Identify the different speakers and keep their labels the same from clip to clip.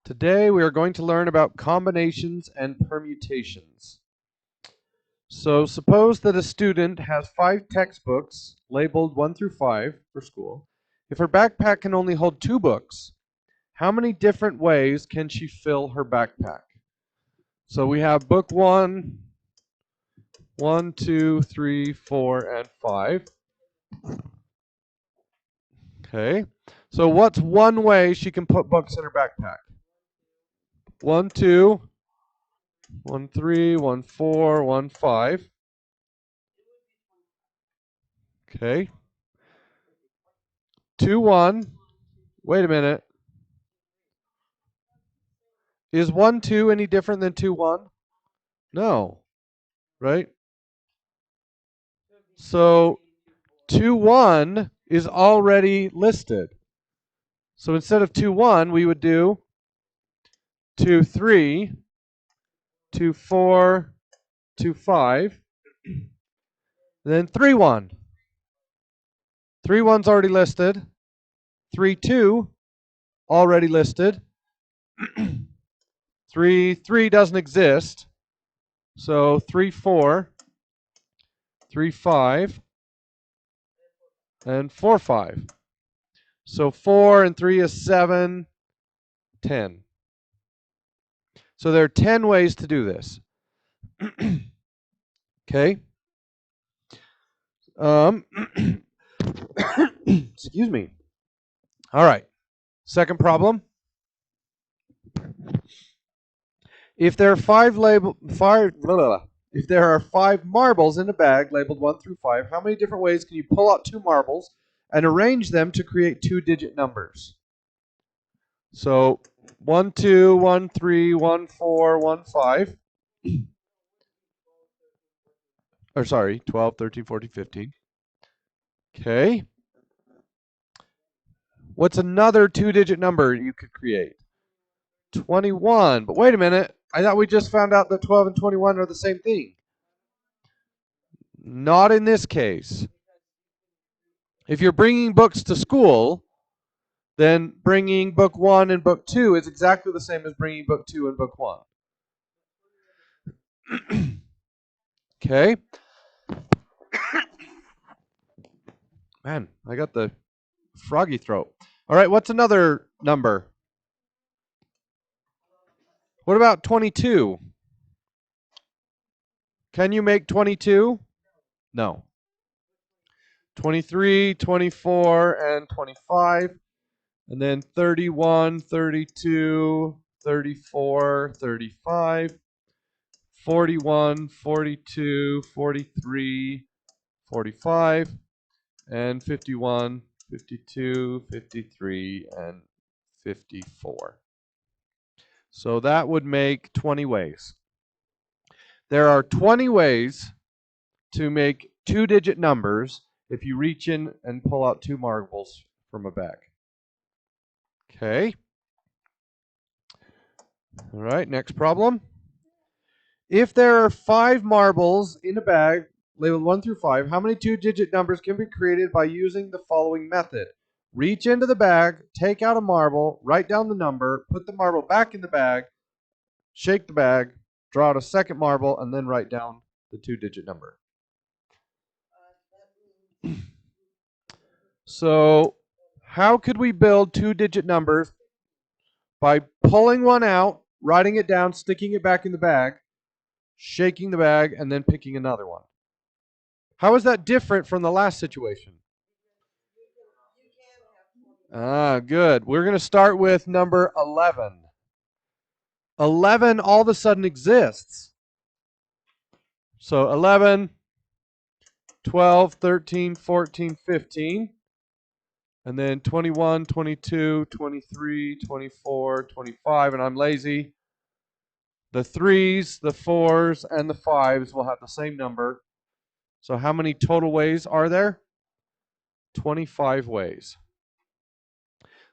Speaker 1: Today we are going to learn about combinations and permutations. So suppose that a student has 5 textbooks labeled 1 through 5 for school. If her backpack can only hold 2 books, how many different ways can she fill her backpack? So we have book 1, 1, 2, 3, 4, and 5. Okay. So what's one way she can put books in her backpack? 1, 2, 1, 3, 1, 4, 1, 5. Okay. 2, 1. Wait a minute. Is 1, 2 any different than 2, 1? No. Right? So 2, 1 is already listed. So instead of 2, 1, we would do 2, 3, 2, 4, 2, 5, then 3, 1. 3, 1's already listed. 3, 2, already listed. 3, 3 doesn't exist. So 3, 4, 3, 5, and 4, 5. So 4 and 3 is 7, 10. So there are 10 ways to do this. Okay. Excuse me. All right. Second problem. If there are if there are 5 marbles in a bag labeled 1 through 5, how many different ways can you pull out 2 marbles and arrange them to create 2-digit numbers? So 1, 2, 1, 3, 1, 4, 1, 5. Or sorry, 12, 13, 14, 15. Okay. What's another 2-digit number you could create? 21. But wait a minute. I thought we just found out that 12 and 21 are the same thing. Not in this case. If you're bringing books to school, then bringing book 1 and book 2 is exactly the same as bringing book 2 and book 1. Okay. Man, I got the froggy throat. All right, what's another number? What about 22? Can you make 22? No. 23, 24, and 25. And then 31, 32, 34, 35, 41, 42, 43, 45, and 51, 52, 53, and 54. So that would make 20 ways. There are 20 ways to make 2-digit numbers if you reach in and pull out 2 marbles from a bag. Okay. All right, next problem. If there are 5 marbles in a bag labeled 1 through 5, how many 2-digit numbers can be created by using the following method? Reach into the bag, take out a marble, write down the number, put the marble back in the bag, shake the bag, draw out a second marble, and then write down the 2-digit number. So how could we build 2-digit numbers? By pulling one out, writing it down, sticking it back in the bag, shaking the bag, and then picking another one. How is that different from the last situation? Good. We're going to start with number 11. 11 all of a sudden exists. So 11, 12, 13, 14, 15. And then 21, 22, 23, 24, 25. And I'm lazy. The 3s, the 4s, and the 5s will have the same number. So how many total ways are there? 25 ways.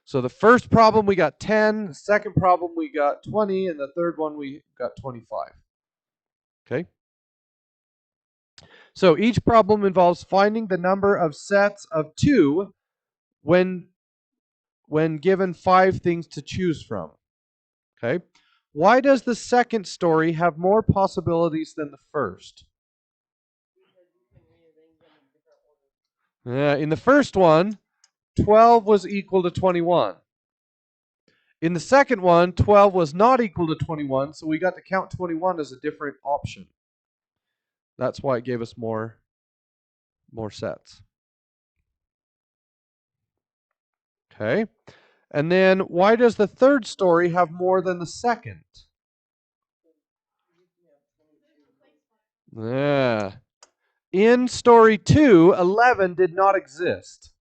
Speaker 1: So the first problem we got 10, the second problem we got 20, and the third one we got 25. Okay? So each problem involves finding the number of sets of 2 when given 5 things to choose from. Okay. Why does the second story have more possibilities than the first? Yeah, in the first one, 12 was equal to 21. In the second one, 12 was not equal to 21, so we got to count 21 as a different option. That's why it gave us more sets. Okay. And then why does the third story have more than the second? Yeah. In story 2, 11 did not exist.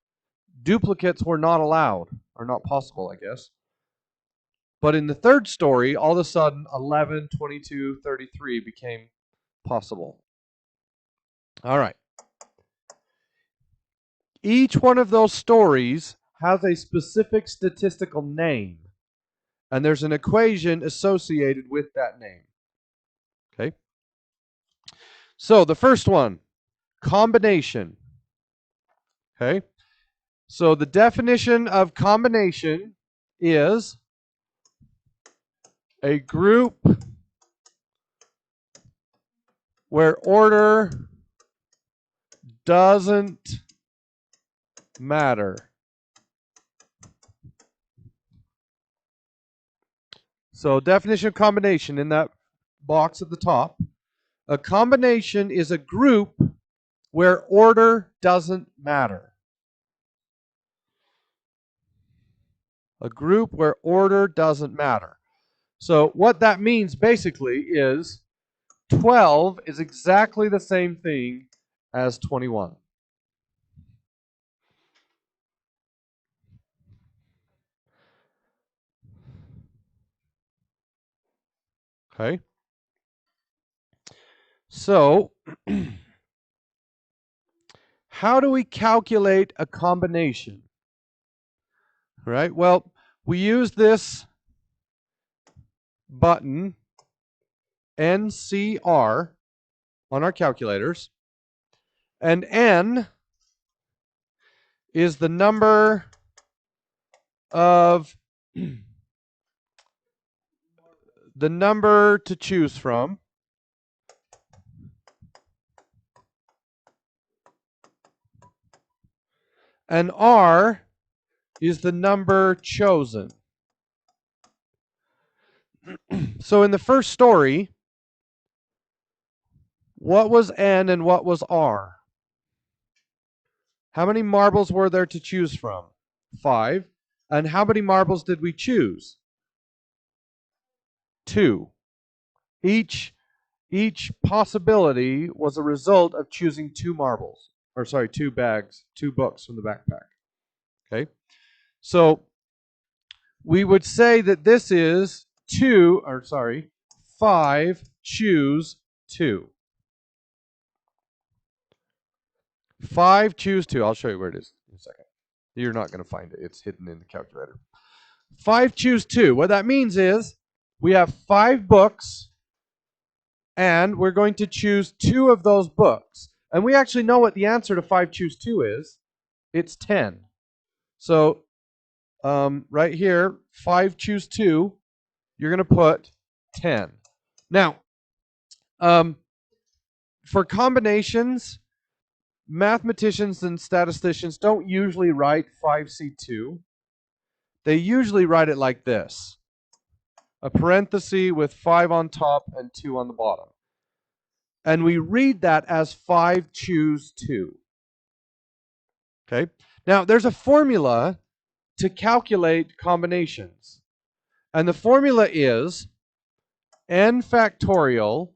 Speaker 1: Duplicates were not allowed, or not possible, I guess. But in the third story, all of a sudden, 11, 22, 33 became possible. All right. Each one of those stories has a specific statistical name, and there's an equation associated with that name. Okay? So the first one, combination. Okay? So the definition of combination is a group where order doesn't matter. So definition of combination in that box at the top. A combination is a group where order doesn't matter. A group where order doesn't matter. So what that means basically is 12 is exactly the same thing as 21. Okay? So, how do we calculate a combination? Right? Well, we use this button NCR on our calculators, and N is the number of the number to choose from. And R is the number chosen. So in the first story, what was N and what was R? How many marbles were there to choose from? 5. And how many marbles did we choose? 2. Each possibility was a result of choosing 2 marbles. Or sorry, 2 bags, 2 books from the backpack. Okay? So we would say that this is 5 choose 2. 5 choose 2. I'll show you where it is in a second. You're not going to find it. It's hidden in the calculator. 5 choose 2. What that means is we have 5 books, and we're going to choose 2 of those books. And we actually know what the answer to 5 choose 2 is. It's 10. So right here, 5 choose 2, you're going to put 10. Now, for combinations, mathematicians and statisticians don't usually write 5C2. They usually write it like this. A parenthesis with 5 on top and 2 on the bottom. And we read that as 5 choose 2. Okay? Now, there's a formula to calculate combinations. And the formula is n factorial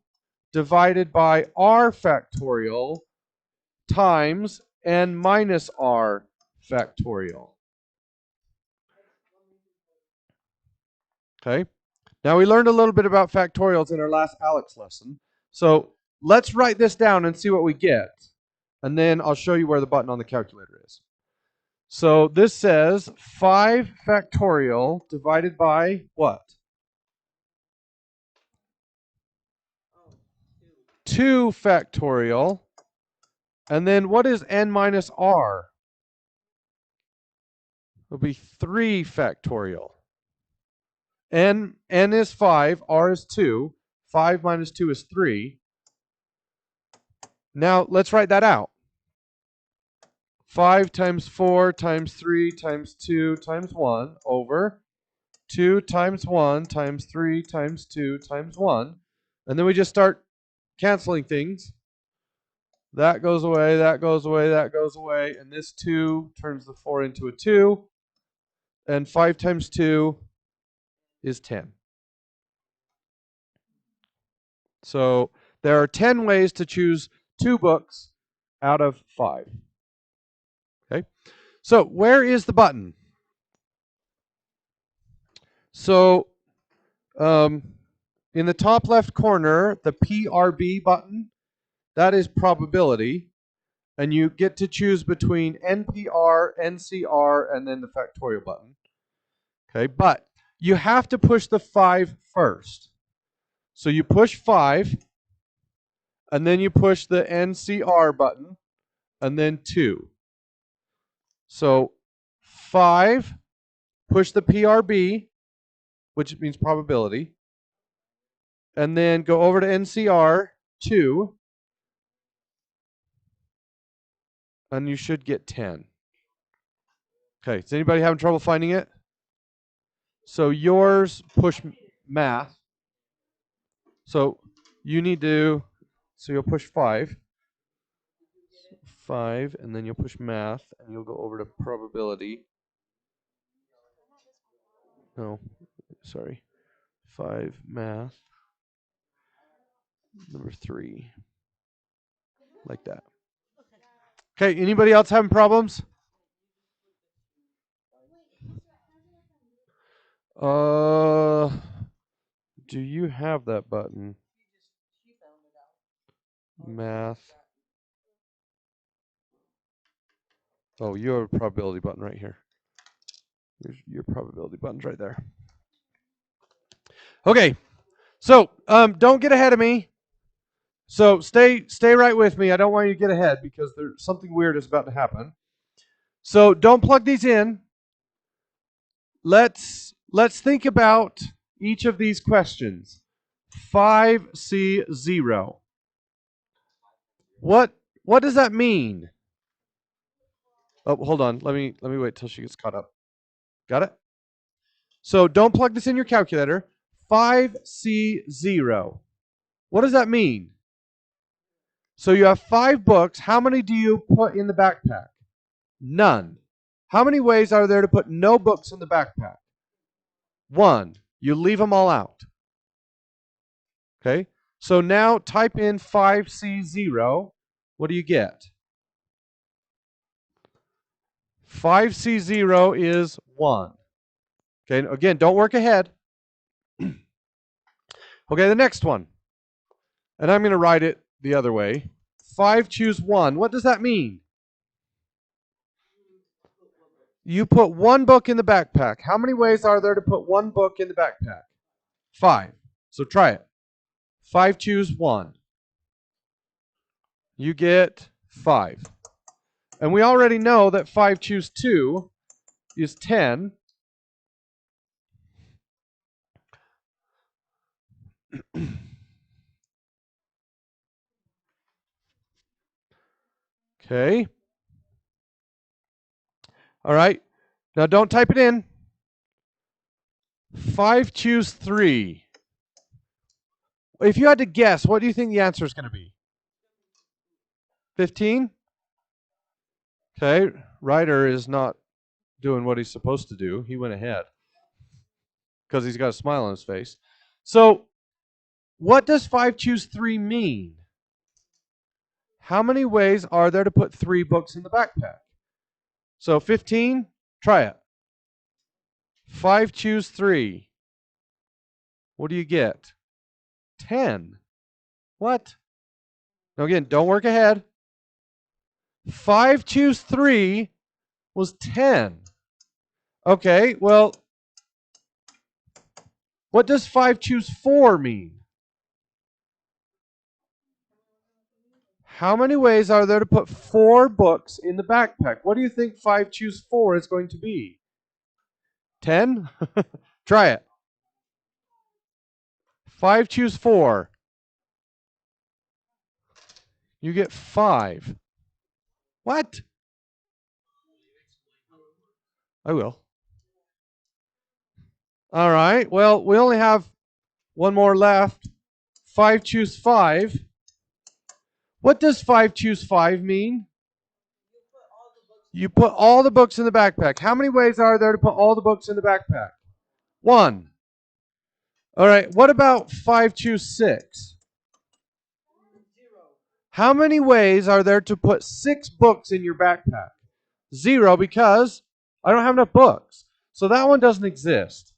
Speaker 1: divided by r factorial times n minus r factorial. Okay? Now, we learned a little bit about factorials in our last ALEKS lesson. So let's write this down and see what we get. And then I'll show you where the button on the calculator is. So this says 5 factorial divided by what? 2 factorial. And then what is n minus r? It'll be 3 factorial. N is 5, R is 2. 5 minus 2 is 3. Now, let's write that out. 5 times 4 times 3 times 2 times 1 over 2 times 1 times 3 times 2 times 1. And then we just start canceling things. That goes away, that goes away, that goes away. And this 2 turns the 4 into a 2. And 5 times 2 is 10. So there are 10 ways to choose 2 books out of 5. Okay. So where is the button? So in the top left corner, the PRB button, that is probability. And you get to choose between NPR, NCR, and then the factorial button. Okay, but you have to push the 5 first. So you push 5, and then you push the NCR button, and then 2. So 5, push the PRB, which means probability, and then go over to NCR, 2, and you should get 10. Okay, is anybody having trouble finding it? So yours, push math. So you need to, so you'll push 5. 5, and then you'll push math, and you'll go over to probability. No, sorry. 5, math. Number 3. Like that. Okay, anybody else having problems? Do you have that button? Math. Oh, you have a probability button right here. Your probability button's right there. Okay, so don't get ahead of me. So stay right with me. I don't want you to get ahead because there's something weird is about to happen. So don't plug these in. Let's think about each of these questions. 5C0. What does that mean? Oh, hold on. Let me wait till she gets caught up. Got it? So don't plug this in your calculator. 5C0. What does that mean? So you have 5 books. How many do you put in the backpack? None. How many ways are there to put no books in the backpack? 1. You leave them all out. Okay? So now type in 5C0. What do you get? 5C0 is 1. Okay, again, don't work ahead. Okay, the next one. And I'm going to write it the other way. 5 choose 1. What does that mean? You put 1 book in the backpack. How many ways are there to put 1 book in the backpack? 5. So try it. 5 choose 1. You get 5. And we already know that 5 choose 2 is 10. Okay. All right. Now don't type it in. 5 choose 3. If you had to guess, what do you think the answer is going to be? 15? Okay. Ryder is not doing what he's supposed to do. He went ahead because he's got a smile on his face. So what does 5 choose 3 mean? How many ways are there to put 3 books in the backpack? So 15, try it. 5 choose 3. What do you get? 10. What? Now again, don't work ahead. 5 choose 3 was 10. Okay, well, what does 5 choose 4 mean? How many ways are there to put 4 books in the backpack? What do you think 5 choose 4 is going to be? 10? Try it. 5 choose 4. You get 5. What? I will. All right. Well, we only have one more left. 5 choose 5. What does 5 choose 5 mean? You put all the books in the backpack. How many ways are there to put all the books in the backpack? 1. All right. What about 5 choose 6? How many ways are there to put 6 books in your backpack? 0, because I don't have enough books. So that one doesn't exist.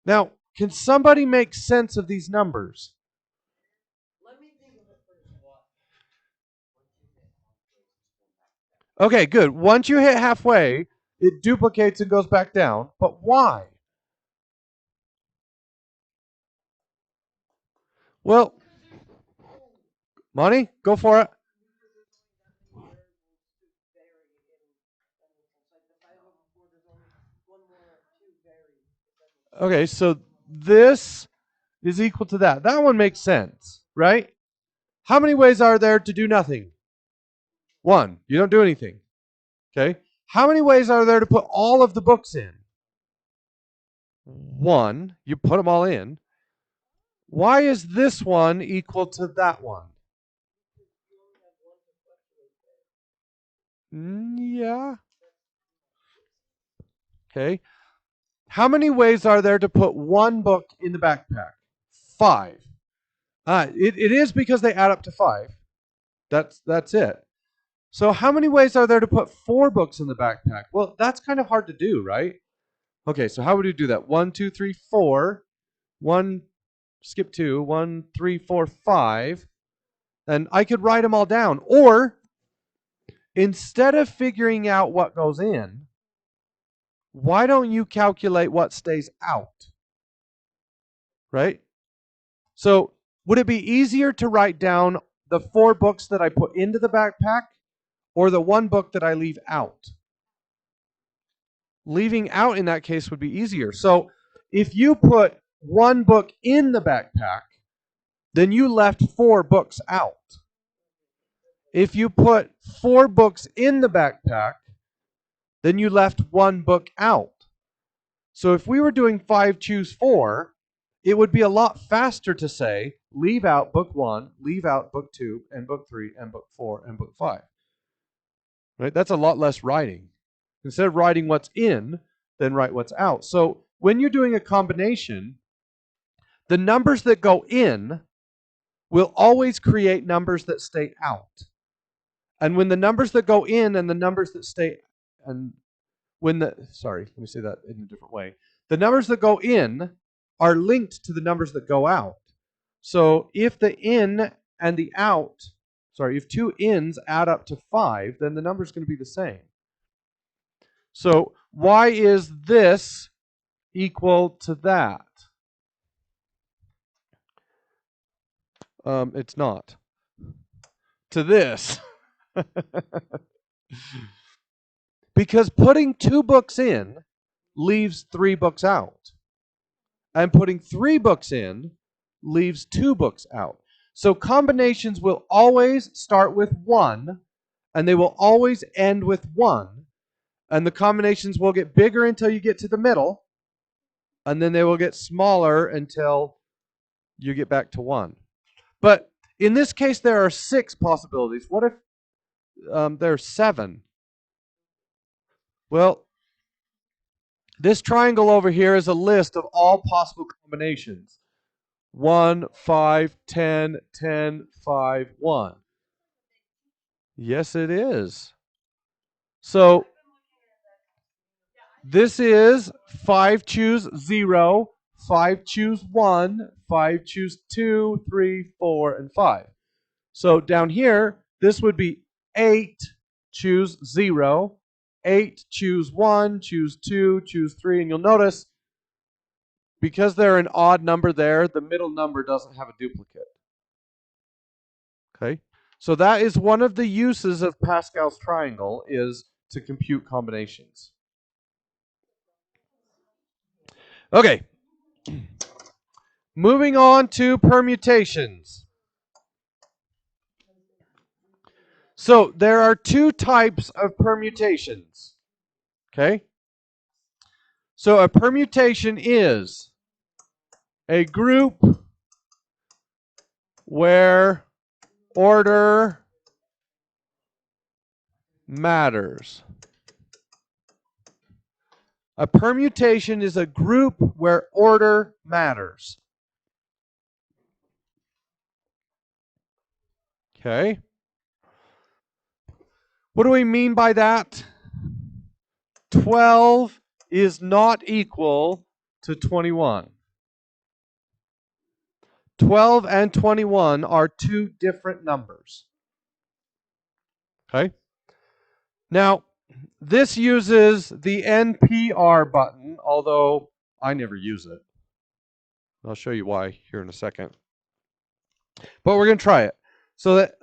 Speaker 1: Now, can somebody make sense of these numbers? Okay, good. Once you hit halfway, it duplicates and goes back down. But why? Well, Monty, go for it. Okay, so this is equal to that. That one makes sense, right? How many ways are there to do nothing? 1. You don't do anything. Okay. How many ways are there to put all of the books in? 1. You put them all in. Why is this one equal to that one? Yeah. Okay. How many ways are there to put one book in the backpack? 5. It is because they add up to 5. That's it. So how many ways are there to put 4 books in the backpack? Well, that's kind of hard to do, right? Okay, so how would you do that? 1, 2, 3, 4. 1, skip 2. 1, 3, 4, 5. And I could write them all down. Or instead of figuring out what goes in, why don't you calculate what stays out? Right? So would it be easier to write down the 4 books that I put into the backpack or the 1 book that I leave out? Leaving out in that case would be easier. So if you put 1 book in the backpack, then you left 4 books out. If you put 4 books in the backpack, then you left 1 book out. So if we were doing 5 choose 4, it would be a lot faster to say leave out book 1, leave out book 2, and book 3, and book 4, and book 5. Right? That's a lot less writing. Instead of writing what's in, then write what's out. So when you're doing a combination, the numbers that go in will always create numbers that stay out. And when the numbers that go in and the numbers that stay, and when the, sorry, let me say that in a different way. The numbers that go in are linked to the numbers that go out. So if the in and the out, sorry, if 2 ins add up to 5, then the number is going to be the same. So why is this equal to that? It's not. To this. Because putting 2 books in leaves 3 books out. And putting 3 books in leaves 2 books out. So combinations will always start with 1, and they will always end with 1. And the combinations will get bigger until you get to the middle, and then they will get smaller until you get back to 1. But in this case, there are 6 possibilities. What if there are 7? Well, this triangle over here is a list of all possible combinations. 1, 5, 10, 10, 5, 1. Yes, it is. So this is 5 choose 0, 5 choose 1, 5 choose 2, 3, 4, and 5. So down here, this would be 8 choose 0, 8 choose 1, choose 2, choose 3, and you'll notice because they're an odd number there, the middle number doesn't have a duplicate. Okay? So that is one of the uses of Pascal's triangle, is to compute combinations. Okay. Moving on to permutations. So there are two types of permutations. Okay? So a permutation is a group where order matters. A permutation is a group where order matters. Okay? What do we mean by that? 12 is not equal to 21. 12 and 21 are two different numbers. Okay? Now, this uses the NPR button, although I never use it. I'll show you why here in a second. But we're going to try it. So that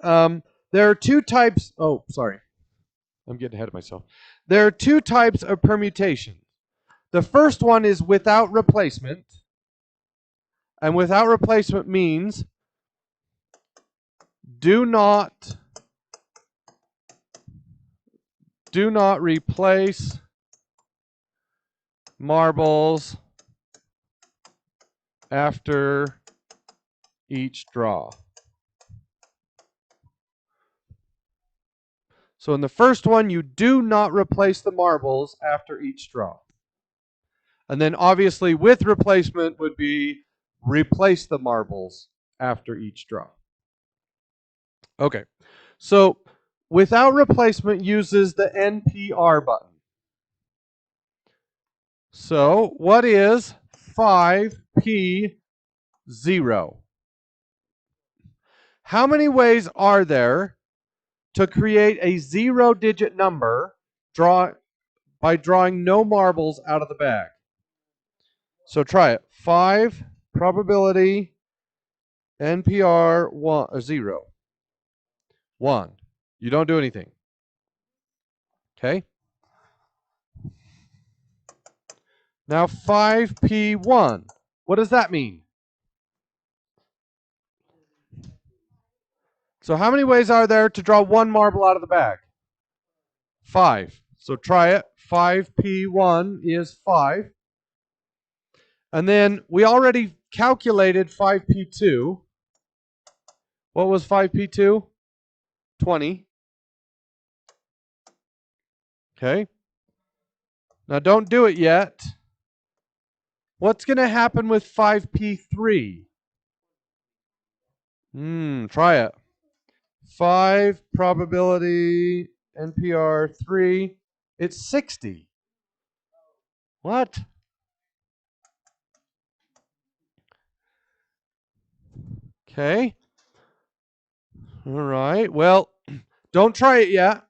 Speaker 1: there are two types. Oh, sorry. I'm getting ahead of myself. There are two types of permutation. The first one is without replacement. And without replacement means do not replace marbles after each draw. So in the first one, you do not replace the marbles after each draw. And then obviously with replacement would be replace the marbles after each draw. Okay, so without replacement uses the NPR button. So what is 5p0? How many ways are there to create a 0-digit number by drawing no marbles out of the bag? So try it. 5 probability NPR 0. 1. You don't do anything. Okay? Now 5p1. What does that mean? So how many ways are there to draw one marble out of the bag? 5. So try it. 5p1 is 5. And then we already calculated 5p2. What was 5p2? 20. Okay. Now don't do it yet. What's going to happen with 5p3? Try it. 5 probability NPR 3. It's 60. What? Okay. All right. Well, don't try it yet.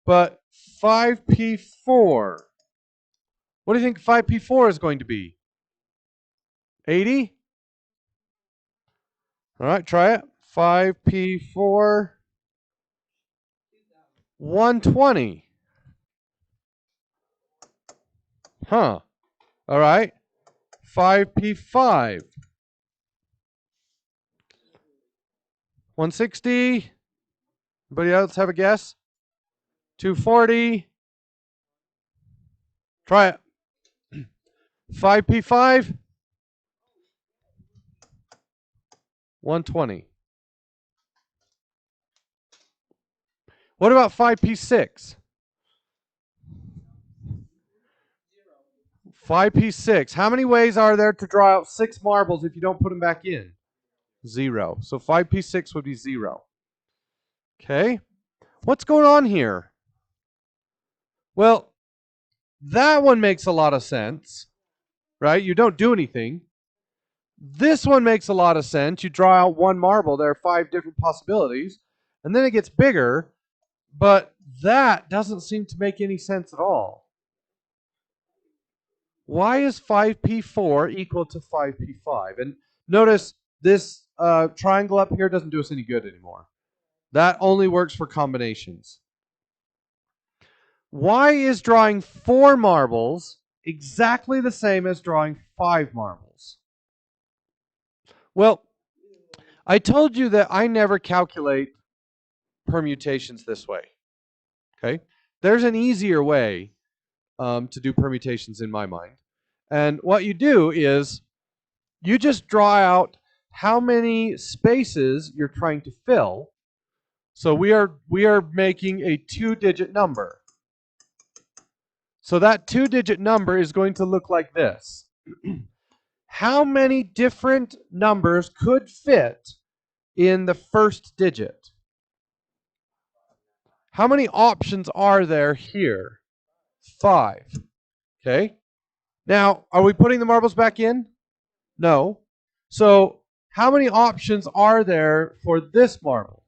Speaker 1: But 5p4. What do you think 5p4 is going to be? 80? All right, try it. 5p4. 120. Huh. All right. 5p5. 160. Anybody else have a guess? 240. Try it. 5p5. 120. What about 5p6? 5p6. How many ways are there to draw out 6 marbles if you don't put them back in? 0. So 5p6 would be 0. Okay. What's going on here? Well, that one makes a lot of sense, right? You don't do anything. This one makes a lot of sense. You draw out one marble. There are 5 different possibilities. And then it gets bigger. But that doesn't seem to make any sense at all. Why is 5p4 equal to 5p5? And notice this triangle up here doesn't do us any good anymore. That only works for combinations. Why is drawing 4 marbles exactly the same as drawing 5 marbles? Well, I told you that I never calculate permutations this way. Okay? There's an easier way to do permutations in my mind. And what you do is you just draw out how many spaces you're trying to fill. So we are making a 2-digit number. So that 2-digit number is going to look like this. How many different numbers could fit in the first digit? How many options are there here? 5. Okay. Now, are we putting the marbles back in? No. So how many options are there for this marble?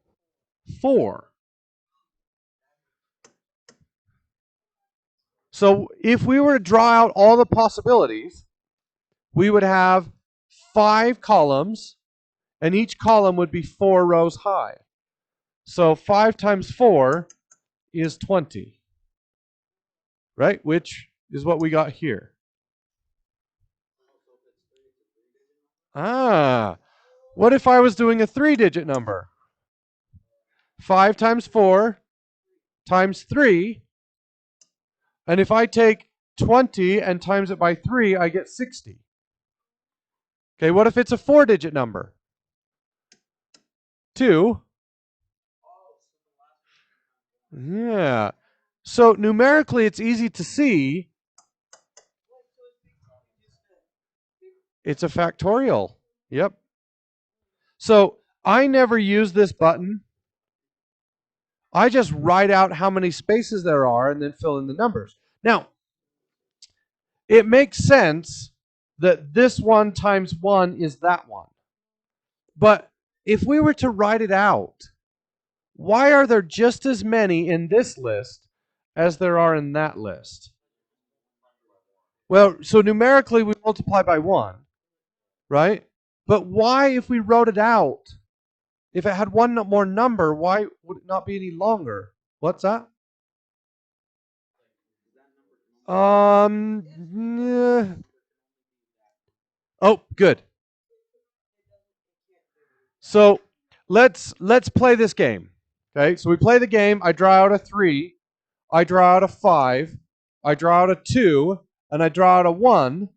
Speaker 1: 4. So if we were to draw out all the possibilities, we would have 5 columns, and each column would be 4 rows high. So 5 times 4 is 20, right? Which is what we got here. What if I was doing a 3-digit number? 5 times 4 times 3. And if I take 20 and times it by 3, I get 60. Okay, what if it's a 4-digit number? 2. Yeah. So numerically, it's easy to see. It's a factorial. Yep. So I never use this button. I just write out how many spaces there are and then fill in the numbers. Now, it makes sense that this 1 times 1 is that one. But if we were to write it out, why are there just as many in this list as there are in that list? Well, so numerically we multiply by 1, right? But why, if we wrote it out, if it had one more number, why would it not be any longer? What's that? Yeah. Oh, good. So let's play this game. Okay, so we play the game. I draw out a 3, I draw out a 5, I draw out a 2, and I draw out a 1.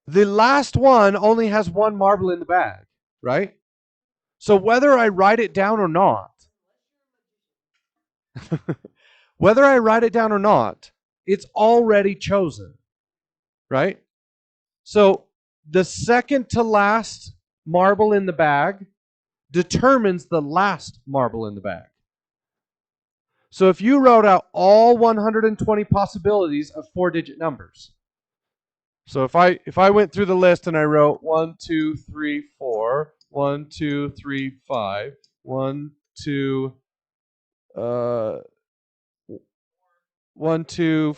Speaker 1: The last one only has 1 marble in the bag, right? So whether I write it down or not, it's already chosen, right? So the second to last marble in the bag determines the last marble in the bag. So if you wrote out all 120 possibilities of 4-digit numbers, so if I went through the list and I wrote 1, 2, 3, 4, 1, 2, 3, 5, 1, 2, 1, 2,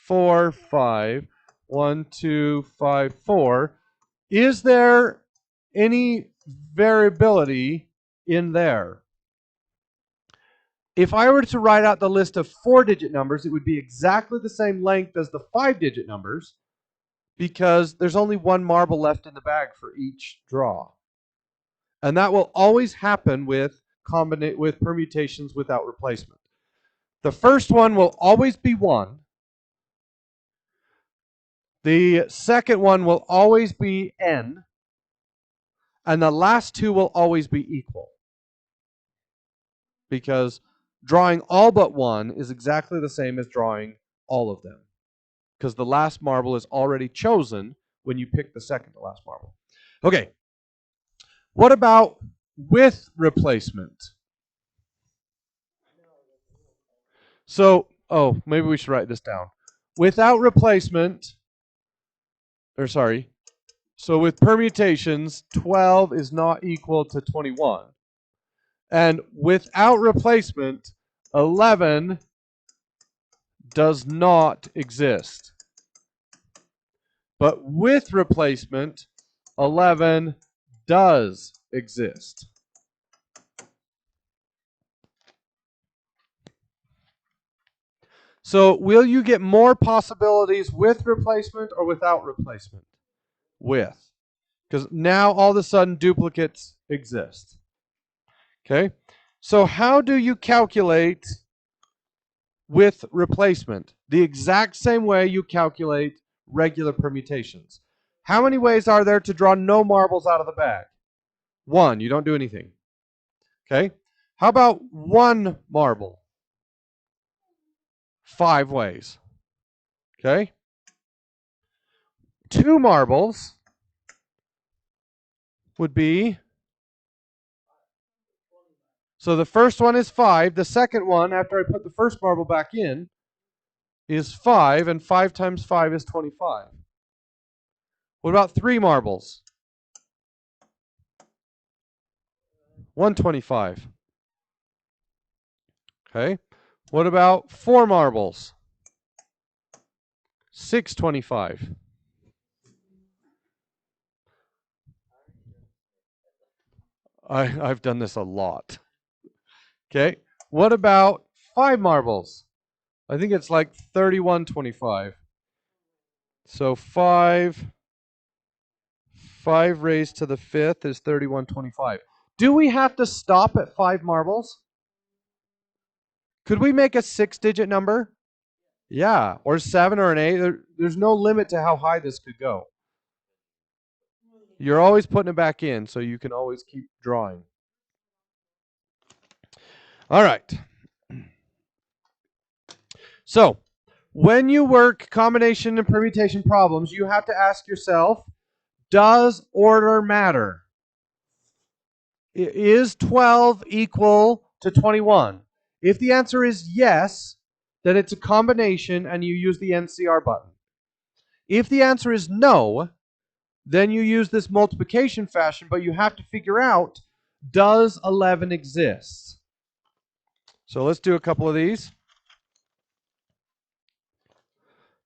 Speaker 1: 4, 5, 1, 2, 5, 4. Is there any variability in there? If I were to write out the list of 4-digit numbers, it would be exactly the same length as the 5-digit numbers because there's only 1 marble left in the bag for each draw. And that will always happen with permutations without replacement. The first one will always be 1. The second one will always be n. And the last 2 will always be equal. Because drawing all but 1 is exactly the same as drawing all of them. Because the last marble is already chosen when you pick the second to last marble. Okay. What about with replacement? So, maybe we should write this down. Without replacement, so with permutations, 12 is not equal to 21. And without replacement, 11 does not exist. But with replacement, 11 does exist. So will you get more possibilities with replacement or without replacement? With. because now all of a sudden duplicates exist. Okay, so how do you calculate with replacement? The exact same way you calculate regular permutations. How many ways are there to draw no marbles out of the bag? One. You don't do anything. Okay, how about one marble? 5 ways. Okay, 2 marbles would be, so the first one is 5. The second one, after I put the first marble back in, is 5, and 5 times 5 is 25. What about 3 marbles? 125. Okay. What about 4 marbles? 625. I've done this a lot. Okay. What about 5 marbles? I think it's like 3125. So 5 raised to the 5th is 3125. Do we have to stop at 5 marbles? Could we make a 6-digit number? Yeah, or 7 or an 8. There's no limit to how high this could go. You're always putting it back in, so you can always keep drawing. All right. So, when you work combination and permutation problems, you have to ask yourself, does order matter? Is 12 equal to 21? If the answer is yes, then it's a combination and you use the NCR button. If the answer is no, then you use this multiplication fashion, but you have to figure out, does 11 exist? So let's do a couple of these.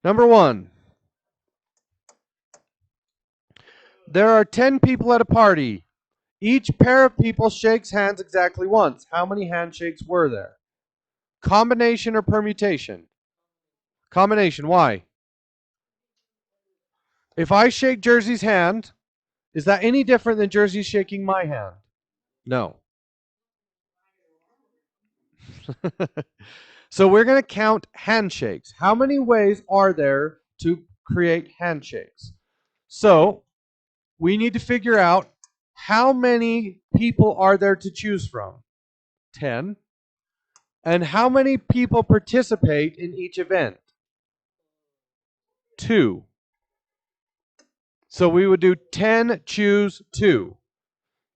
Speaker 1: Number 1. There are 10 people at a party. Each pair of people shakes hands exactly once. How many handshakes were there? Combination or permutation? Combination. Why? If I shake Jersey's hand, is that any different than Jersey shaking my hand? No. So we're going to count handshakes. How many ways are there to create handshakes? So we need to figure out how many people are there to choose from? 10. And how many people participate in each event? 2. So we would do 10 choose 2.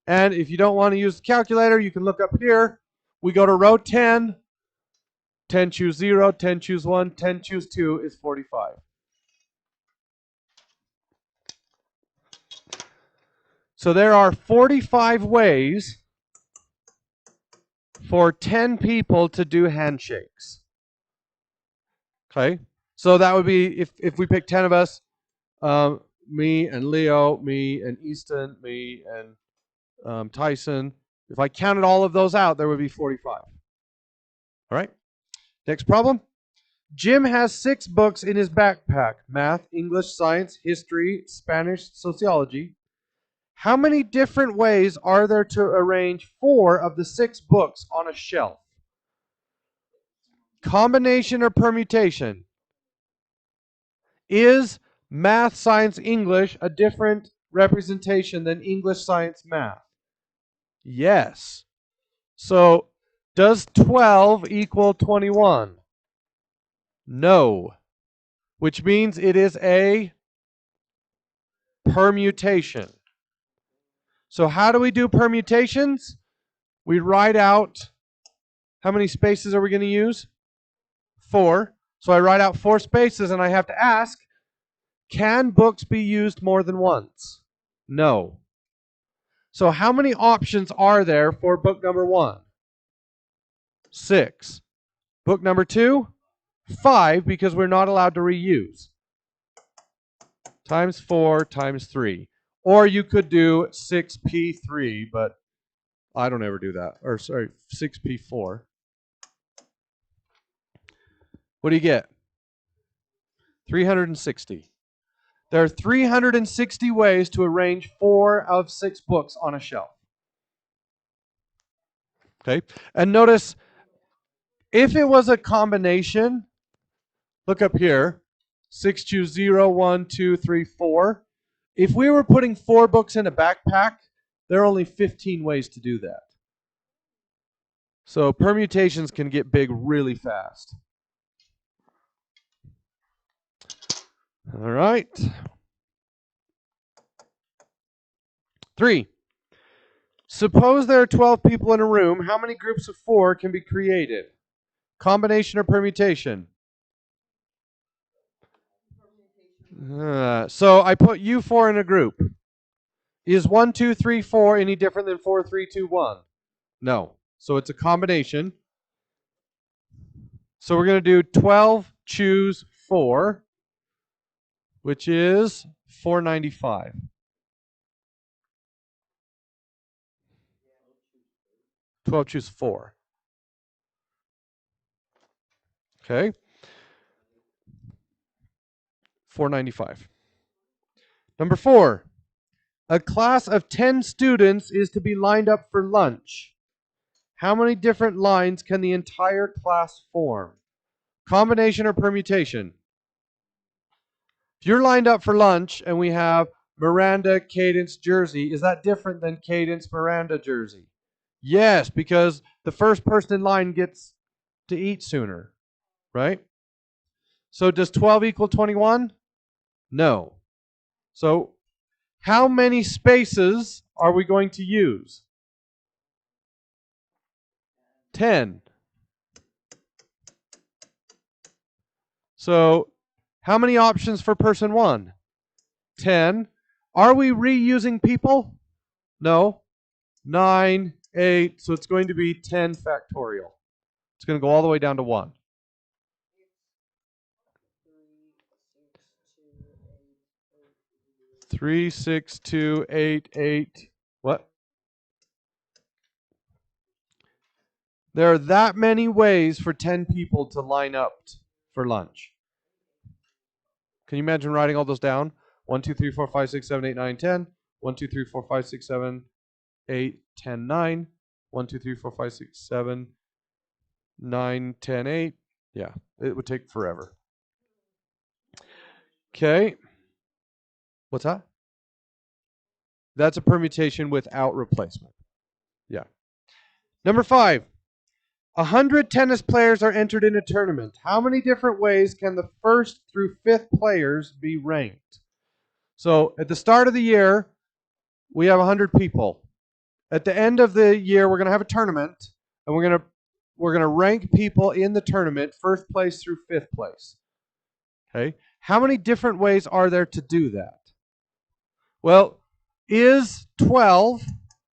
Speaker 1: And if you don't want to use the calculator, you can look up here. We go to row 10. 10 choose 0, 10 choose 1, 10 choose 2 is 45. So there are 45 ways for 10 people to do handshakes. Okay? So that would be, if we pick 10 of us, me and Leo, me and Easton, me and Tyson. If I counted all of those out, there would be 45. All right? Next problem. Jim has 6 books in his backpack: math, English, science, history, Spanish, sociology. How many different ways are there to arrange 4 of the 6 books on a shelf? Combination or permutation? Is math, science, English a different representation than English, science, math? Yes. So does 12 equal 21? No. Which means it is a permutation. So how do we do permutations? We write out, how many spaces are we going to use? 4. So I write out 4 spaces and I have to ask, can books be used more than once? No. So how many options are there for book number 1? 6. Book number 2? 5, because we're not allowed to reuse. Times 4 times 3. Or you could do 6p3, but I don't ever do that. Or sorry, 6p4. What do you get? 360. There are 360 ways to arrange 4 of 6 books on a shelf. Okay, and notice if it was a combination, look up here, 6 choose 0, 1, 2, 3, 4. If we were putting 4 books in a backpack, there are only 15 ways to do that. So permutations can get big really fast. All right. 3. Suppose there are 12 people in a room. How many groups of 4 can be created? Combination or permutation? So I put you 4 in a group. Is 1, 2, 3, 4 any different than 4, 3, 2, 1? No. So it's a combination. So we're going to do 12 choose 4, which is 495. Choose 4. Okay. 495. Number 4. A class of 10 students is to be lined up for lunch. How many different lines can the entire class form? Combination or permutation? If you're lined up for lunch and we have Miranda, Cadence, Jersey, is that different than Cadence, Miranda, Jersey? Yes, because the first person in line gets to eat sooner, right? So does 12 equal 21? No. So how many spaces are we going to use? 10. So how many options for person 1? 10. Are we reusing people? No. 9, 8. So it's going to be 10 factorial. It's going to go all the way down to 1. 3, 6, 2, 8, 8. What? There are that many ways for 10 people to line up for lunch. Can you imagine writing all those down? 1, 2, 3, 4, 5, 6, 7, 8, 9, 10. 1, 2, 3, 4, 5, 6, 7, 8, 10, 9. 1, 2, 3, 4, 5, 6, 7, 9, 10, 8. Yeah, it would take forever. Okay. What's that? That's a permutation without replacement. Yeah. Number 5. 100 tennis players are entered in a tournament. How many different ways can the first through 5th players be ranked? So at the start of the year, we have 100 people. At the end of the year, we're going to have a tournament, and we're going to rank people in the tournament, 1st place through 5th place. Okay? How many different ways are there to do that? Well, is 12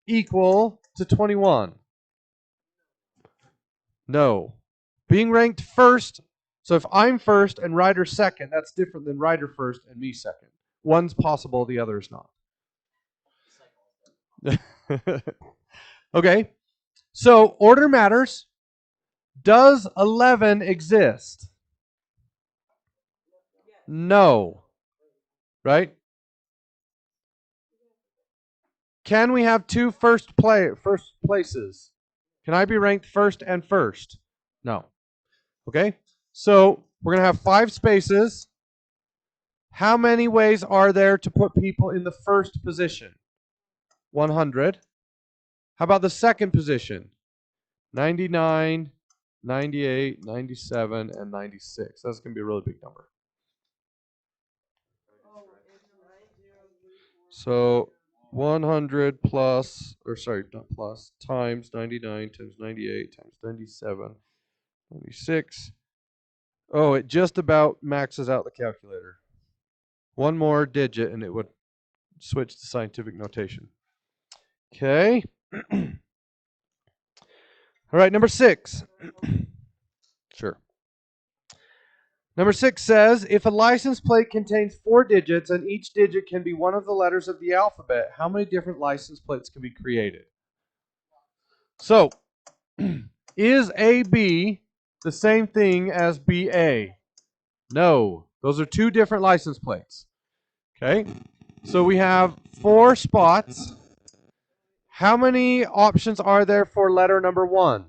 Speaker 1: equal to 21? No. Being ranked first, so if I'm first and Ryder's second, that's different than Ryder first and me second. One's possible, the other is not. Okay. So order matters. Does 11 exist? No. Right? Can we have 2 first places? Can I be ranked first and first? No. Okay? So we're going to have 5 spaces. How many ways are there to put people in the first position? 100. How about the second position? 99, 98, 97, and 96. That's going to be a really big number. So 100 plus, or sorry, not plus, times 99 times 98 times 97, 96. Oh, it just about maxes out the calculator. One more digit and it would switch to scientific notation. Okay. All right, number 6. Sure. Number 6 says, if a license plate contains 4 digits and each digit can be one of the letters of the alphabet, how many different license plates can be created? So, is AB the same thing as BA? No. Those are 2 different license plates. Okay, so we have 4 spots. How many options are there for letter number 1?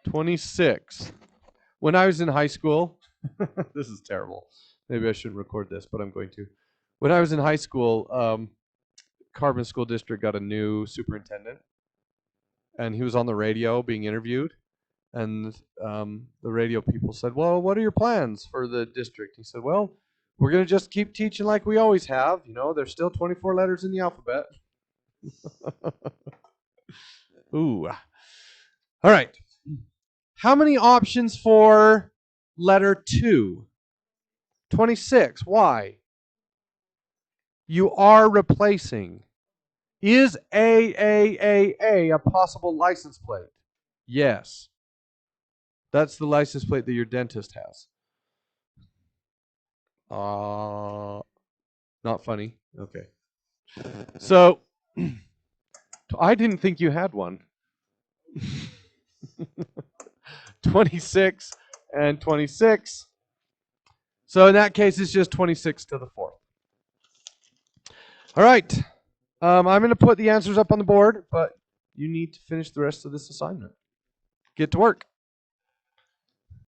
Speaker 1: 26. When I was in high school, this is terrible. Maybe I shouldn't record this, but I'm going to. When I was in high school, Carbon School District got a new superintendent, and he was on the radio being interviewed. And the radio people said, "Well, what are your plans for the district?" He said, "Well, we're going to just keep teaching like we always have. You know, there's still 24 letters in the alphabet." Ooh. All right. How many options for letter 2? 26. Why? You are replacing. Is a possible license plate? Yes. That's the license plate that your dentist has. Not funny. Okay. So, I didn't think you had one. 26 and 26. So in that case, it's just 26 to the 4th. All right. I'm going to put the answers up on the board, but you need to finish the rest of this assignment. Get to work.